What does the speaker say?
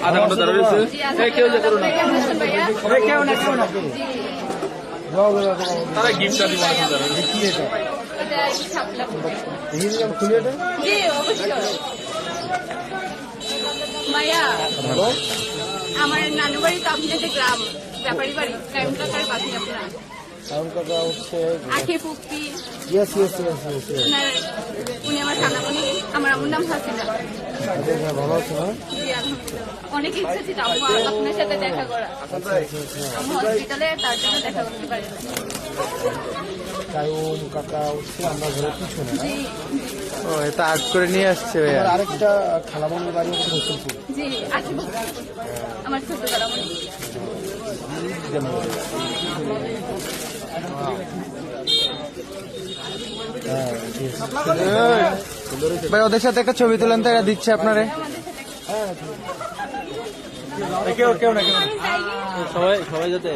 আধা ঘন্টা ধরে রয়েছে কেউ যে করো না তারা গিফটটা দিব মায়া আমার নানু বাড়ি তো আপনাদের গ্রাম ব্যাপারী বাড়ি টাইম কাটার পাশে আপনার আখে ফুপি উনি আমার খানাপুনি আমার আমার নাম হাসিনা অনেক ইচ্ছা ছিল আপনার সাথে দেখা করা আমি হসপিটালে তার জন্য দেখা করতে পারি ও এটা আগ করে নিয়ে আসছে আরেকটা খালামনের বাড়ি হচ্ছে রসুলপুর। জি আখে ফুপি আমার ছোট খালামনি ভাই ওদের সাথে একটা ছবি তুলেন তো, এরা দিচ্ছে আপনারে। কেউ কেউ না কেউ সবাই সবাই যাতে